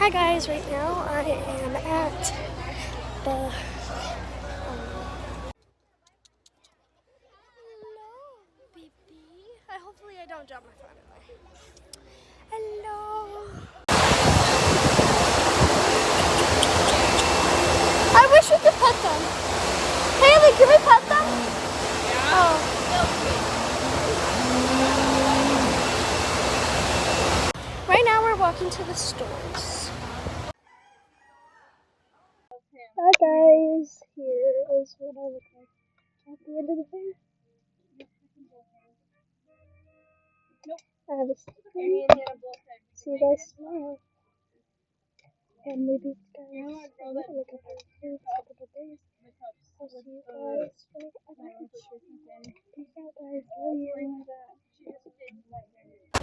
Hi guys, right now I am at the hello, baby. Hopefully I don't drop my phone in there. Hello. I wish we could pet them. Haley, can we pet them? Yeah. Oh. Right now we're walking to the stores. Hi guys, here is what I look like at the end of the fair. Nope. I have a sticker. See you guys tomorrow. And maybe guys, like a couple of days. I'll see you guys for like a night. Peace out guys, love you.